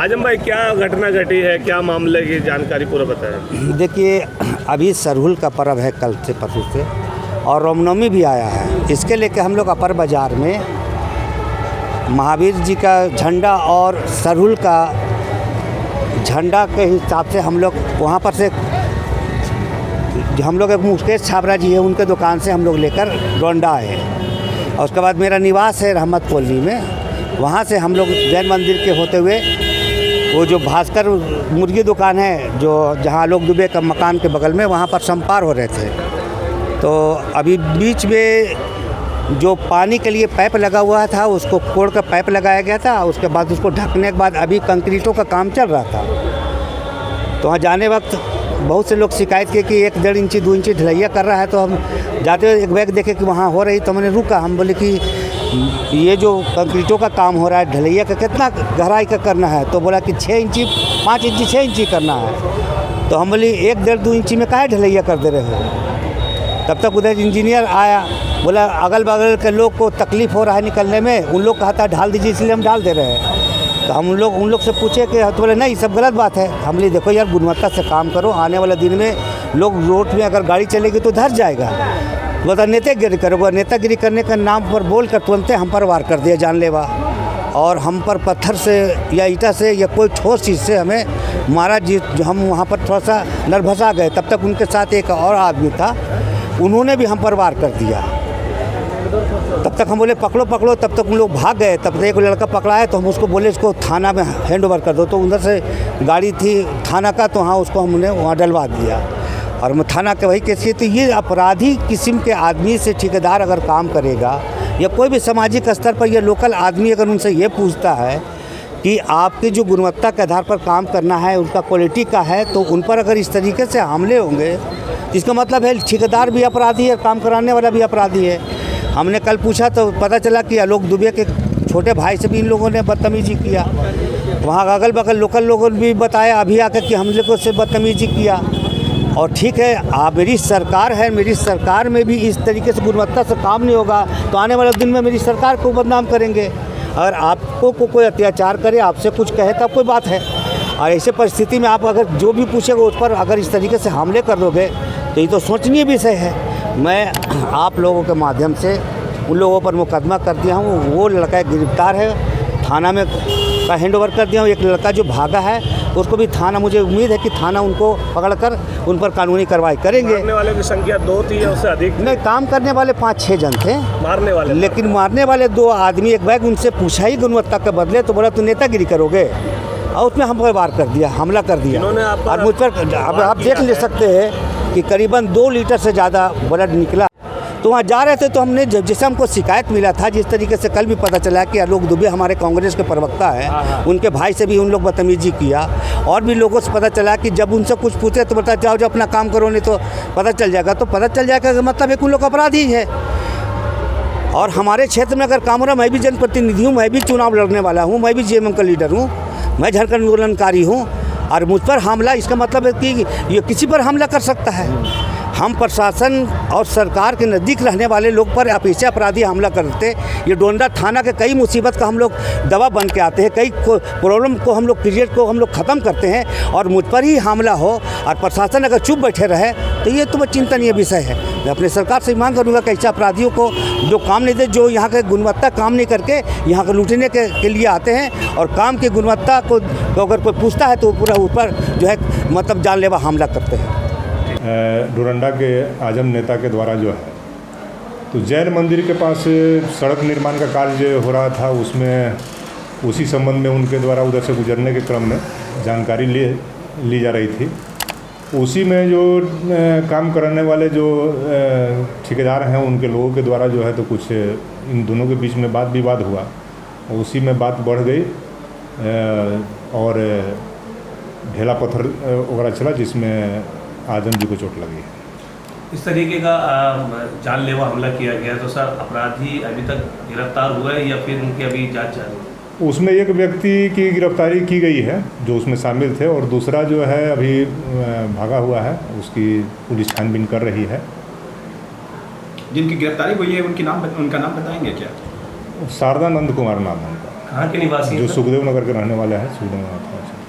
आजम भाई, क्या घटना घटी है, क्या मामले की जानकारी पूरा बताएं। देखिए, अभी सरहुल का पर्व है कल से परसों से, और रामनवमी भी आया है। इसके लेके हम लोग अपर बाज़ार में महावीर जी का झंडा और सरहुल का झंडा के हिसाब से हम लोग वहाँ पर से जो हम लोग एक मुकेश छाबरा जी है उनके दुकान से हम लोग लेकर डोंडा आए, और उसके बाद मेरा निवास है रहमत कॉलोनी में। वहाँ से हम लोग जैन मंदिर के होते हुए वो जो भास्कर मुर्गी दुकान है जो जहाँ लोग दुबे का मकान के बगल में, वहाँ पर संपार हो रहे थे। तो अभी बीच में जो पानी के लिए पाइप लगा हुआ था उसको कोड़ कर पाइप लगाया गया था। उसके बाद उसको ढकने के बाद अभी कंक्रीटों का काम चल रहा था। तो वहाँ जाने वक्त बहुत से लोग शिकायत किए कि 1-1.5 इंची 2 इंची ढलैया कर रहा है। तो हम जाते हुए एक बैग देखे कि वहाँ हो रही, तो मैंने रुका। हम बोले कि ये जो कंक्रीटों का काम हो रहा है, ढलैया का कितना गहराई का करना है? तो बोला कि 6 इंची 5 इंची 6 इंची करना है। तो हम बोले 1-1.5-2 इंची में काहे ढलैया कर दे रहे हो? तब तक उधर इंजीनियर आया, बोला अगल बगल के लोग को तकलीफ़ हो रहा है निकलने में, उन लोग कहा था ढाल दीजिए, इसलिए हम ढाल दे रहे हैं। तो हम लोग उन लोग से पूछे कि तो बोले नहीं, सब गलत बात है। हम बोले देखो यार, गुणवत्ता से काम करो, आने वाले दिन में लोग रोड में अगर गाड़ी चलेगी तो धर जाएगा। बोला नेतागिरी करोगे, नेतागिरी करने का नाम पर बोल कर तुरंत हम पर वार कर दिया जानलेवा, और हम पर पत्थर से या ईंटा से या कोई ठोस चीज़ से हमें मारा। जो हम वहाँ पर थोड़ा सा नर्वसा गए। तब तक उनके साथ एक और आदमी था, उन्होंने भी हम पर वार कर दिया। तब तक हम बोले पकड़ो पकड़ो, तब तक उन लोग भाग गए। तब तक एक लड़का पकड़ा है, तो हम उसको बोले इसको थाना में हैंड ओवर कर दो। तो उधर से गाड़ी थी थाना का, तो हाँ उसको हमने वहाँ डलवा दिया, और मैं थाना के वही केस किए। तो ये अपराधी किस्म के आदमी से ठेकेदार अगर काम करेगा, या कोई भी सामाजिक स्तर पर या लोकल आदमी अगर उनसे ये पूछता है कि आपकी जो गुणवत्ता के आधार पर काम करना है, उनका क्वालिटी का है, तो उन पर अगर इस तरीके से हमले होंगे, इसका मतलब है ठेकेदार भी अपराधी है, काम कराने वाला भी अपराधी है। हमने कल पूछा तो पता चला कि आलोक दुबे के छोटे भाई से भी इन लोगों ने बदतमीजी किया। वहाँ अगल बगल लोकल लोगों ने भी बताया अभी आकर कि हम लोगों से बदतमीजी किया। और ठीक है, आप मेरी सरकार है, मेरी सरकार में भी इस तरीके से गुणवत्ता से काम नहीं होगा तो आने वाले दिन में मेरी सरकार को बदनाम करेंगे। अगर आपको कोई अत्याचार करे, आपसे कुछ कहे तब कोई बात है, और ऐसे परिस्थिति में आप अगर जो भी पूछेगा उस पर अगर इस तरीके से हमले कर दोगे तो ये तो सोचनीय विषय है। मैं आप लोगों के माध्यम से उन लोगों पर मुकदमा कर दिया हूँ। वो लड़का गिरफ्तार है, थाना में का हैंड ओवर कर दिया हूँ। एक लड़का जो भागा है उसको भी थाना, मुझे उम्मीद है कि थाना उनको पकड़कर उन पर कानूनी कार्रवाई करेंगे। मारने वाले की संख्या 2 थी या उससे अधिक? नहीं, काम करने वाले 5-6 जन थे मारने वाले, लेकिन मारने वाले 2 आदमी। एक बैग उनसे पूछा ही गुणवत्ता के बदले, तो बोला तो नेतागिरी करोगे, और उसमें हम पर वार कर दिया, हमला कर दिया। और मुझ पर अब आप देख ले सकते हैं कि करीबन 2 लीटर से ज़्यादा ब्लड निकला। तो वहाँ जा रहे थे, तो हमने जैसे हमको शिकायत मिला था, जिस तरीके से कल भी पता चला कि आलोक दुबे हमारे कांग्रेस के प्रवक्ता है, उनके भाई से भी उन लोग बदतमीजी किया। और भी लोगों से पता चला कि जब उनसे कुछ पूछे तो बता जाओ जो अपना काम करो, नहीं तो पता चल जाएगा। तो पता चल जाएगा कि मतलब एक उन लोग अपराधी है। और हमारे क्षेत्र में अगर काम हो रहा, मैं भी जनप्रतिनिधि हूँ, मैं भी चुनाव लड़ने वाला हूँ, मैं भी जेएमएम का लीडर हूँ, मैं झारखंड आंदोलनकारी हूँ, और मुझ पर हमला, इसका मतलब है कि ये किसी पर हमला कर सकता है। हम प्रशासन और सरकार के नज़दीक रहने वाले लोग पर आप ऐसे अपराधी हमला करते। ये डोंडा थाना के कई मुसीबत का हम लोग दवा बन के आते हैं, कई प्रॉब्लम को हम लोग क्रिएट को हम लोग ख़त्म करते हैं, और मुझ पर ही हमला हो और प्रशासन अगर चुप बैठे रहे तो ये तो चिंतनीय विषय है। मैं अपने सरकार से मांग करूँगा कि ऐसे अपराधियों को जो काम नहीं दे, जो यहाँ के गुणवत्ता काम नहीं करके यहाँ को लूटने के लिए आते हैं, और काम की गुणवत्ता को अगर कोई पूछता है तो पूरा ऊपर जो है मतलब जानलेवा हमला करते हैं। डोरंडा के आजम नेता के द्वारा जो है, तो जैन मंदिर के पास सड़क निर्माण का कार्य हो रहा था, उसमें उसी संबंध में उनके द्वारा उधर से गुजरने के क्रम में जानकारी ली जा रही थी। उसी में जो काम करने वाले जो ठेकेदार हैं, उनके लोगों के द्वारा जो है तो कुछ इन दोनों के बीच में वाद विवाद हुआ, उसी में बात बढ़ गई और ढेला पत्थर वगैरह चला, जिसमें आजम जी को चोट लगी। इस तरीके का जानलेवा हमला किया गया, तो सर अपराधी अभी तक गिरफ्तार हुआ है या फिर उनकी अभी जांच जारी है? उसमें एक व्यक्ति की गिरफ्तारी की गई है जो उसमें शामिल थे, और दूसरा जो है अभी भागा हुआ है, उसकी पुलिस छानबीन कर रही है। जिनकी गिरफ्तारी हुई है उनका नाम बताएंगे क्या? शारदा नंद कुमार नाम है उनका। कहाँ के निवासी हैं जो सर? सुखदेव नगर के रहने वाले हैं, सुखदेव नाथ।